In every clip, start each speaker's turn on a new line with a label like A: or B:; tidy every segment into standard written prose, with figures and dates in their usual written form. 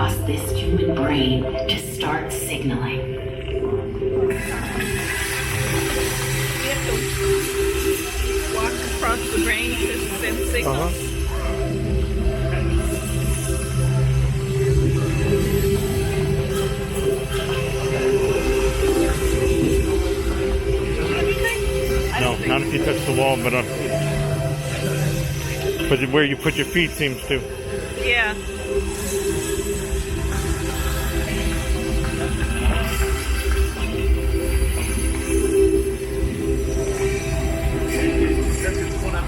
A: across this human brain to start signaling.
B: We have to walk across the brain to send signals.
C: No, not if you touch the wall, but where you put your feet seems to.
B: Yeah.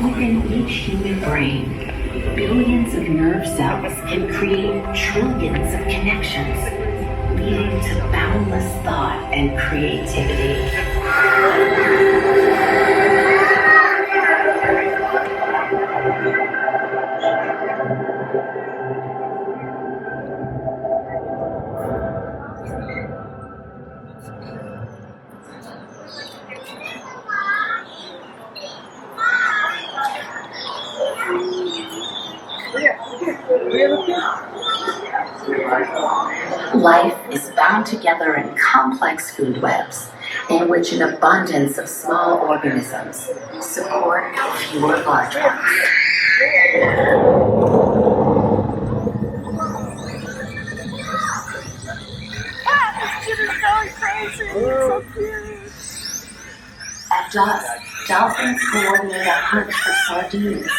A: Within each human brain, billions of nerve cells can create trillions of connections, leading to boundless thought and creativity. Life is bound together in complex food webs in which an abundance of small organisms support fewer large ones.
B: This kid is going crazy. It's so cute.
A: At dusk, dolphins coordinate a hunt for sardines.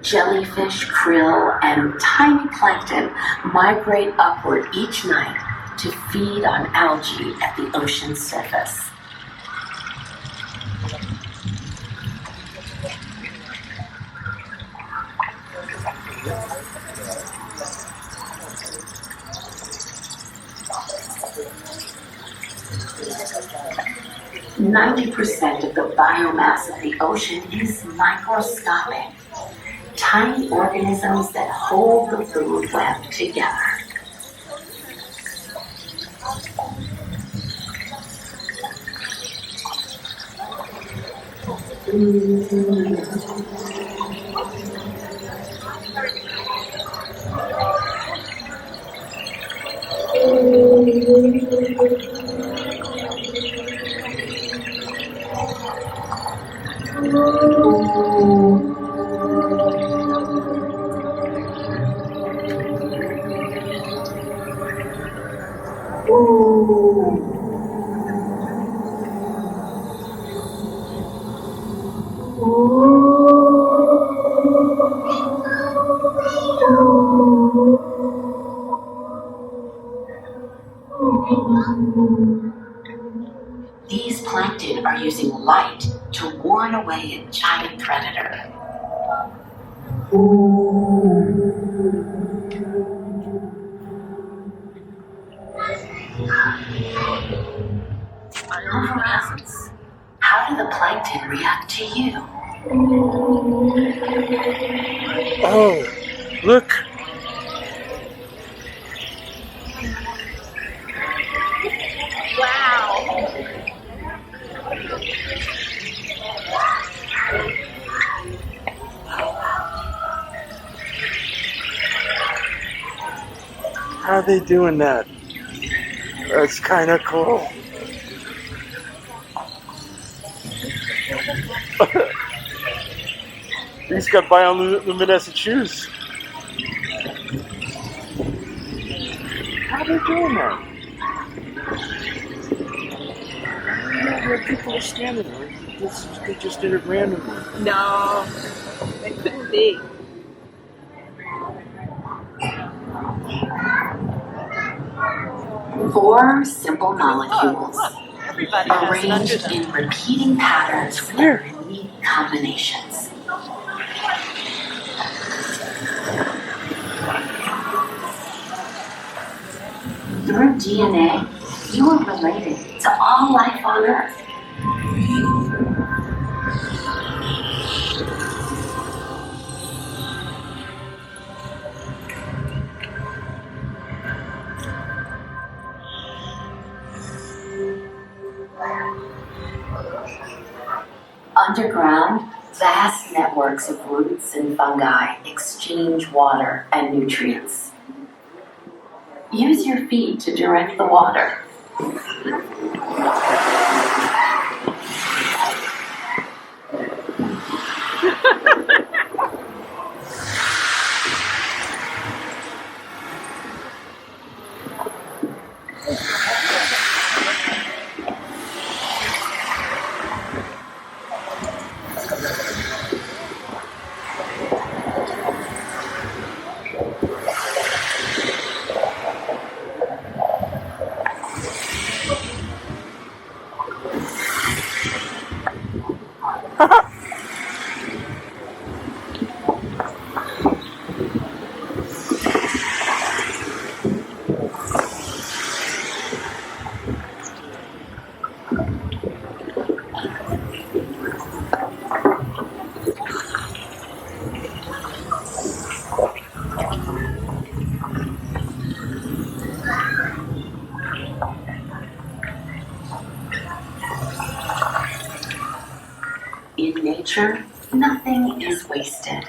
A: 'Jellyfish, krill, and tiny plankton migrate upward each night to feed on algae at the ocean's surface. %90 of the biomass of the ocean is microscopic. Tiny organisms that hold the food web together. These plankton are using light to warn away a giant predator. Bioluminescence. How do the plankton react to you?
C: Oh, look.
B: Wow.
C: How are they doing that? That's kind of cool. He's got bioluminescent shoes. How are they doing that? Where people are standing there. They just did it randomly.
B: No, it couldn't be.
A: Four simple molecules
B: Everybody has it under
A: arranged
B: them.
A: in repeating patterns with their unique combinations. Through DNA, you are related to all life on Earth. Underground, vast networks of roots and fungi exchange water and nutrients. Use your feet to direct the water. In nature, nothing is wasted.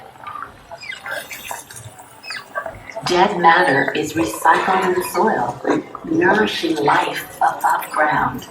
A: Dead matter is recycled in the soil, nourishing life above ground.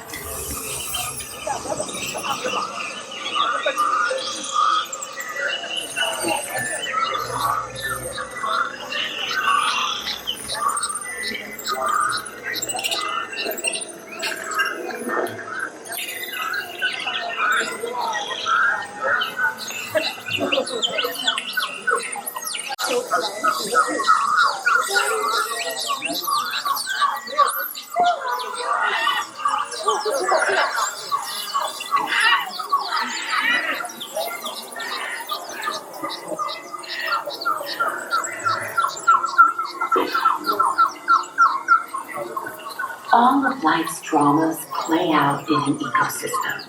A: All of life's dramas play out in an ecosystem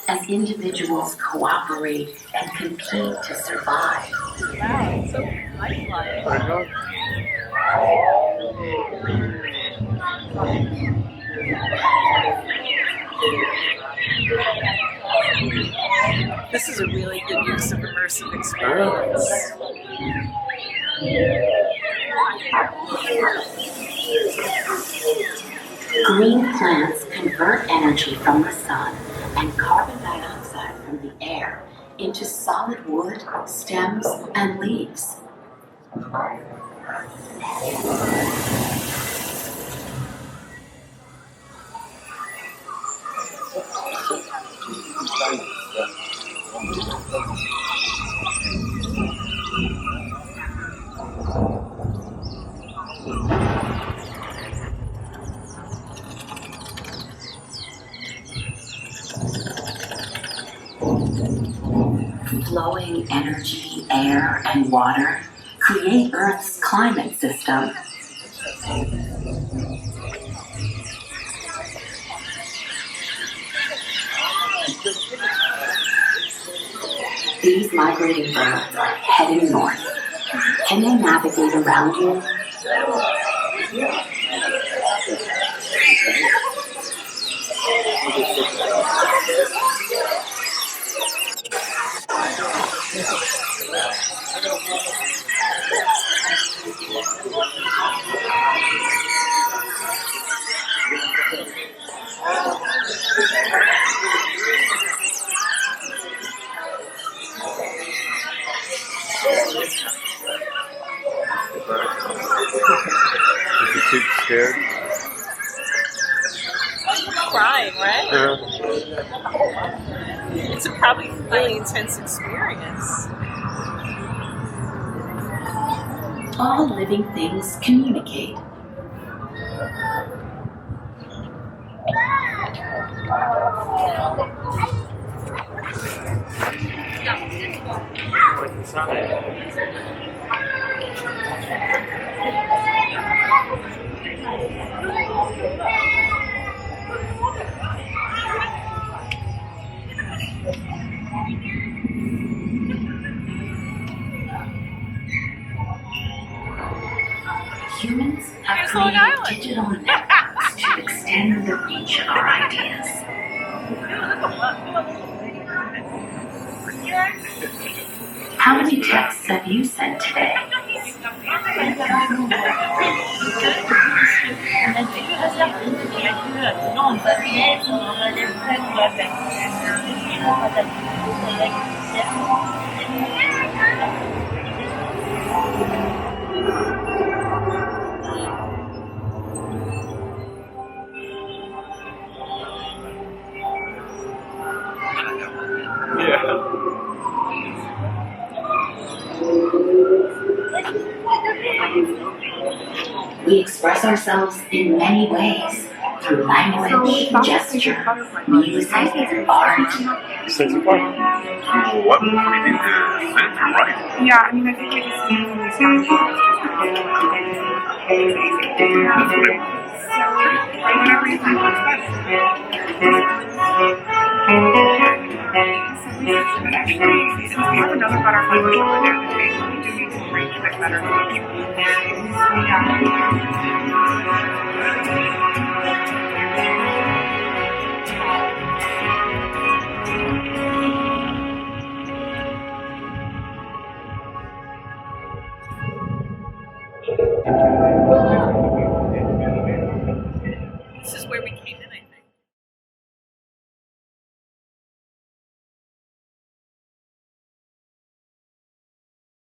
A: as individuals cooperate and compete to survive.
B: Wow, so lifelike. This is a really good use of immersive experience.
A: Green plants convert energy from the sun and carbon dioxide from the air into solid wood, stems, and leaves. Flowing energy, air, and water create Earth's climate system. These migrating birds are heading north. Can they navigate around you?
D: Is the kid scared?
B: Crying, right?
D: Yeah.
B: It's a probably really intense experience.
A: All living things communicate.
D: Like inside.
A: Humans have
B: Here's Long
A: created
B: Island.
A: digital networks to extend the reach of our ideas.
B: Look at
A: How many texts have you sent today?
D: Yeah.
A: We express ourselves in many ways through language, gesture, music, art.
D: Sense of part.
E: What do you mean center, right?
B: Yeah, I mean, I think we just need to establish whenever you find what's better. But actually, since we have another butterfly bush over there, we do need to arrange a bit better. Yeah.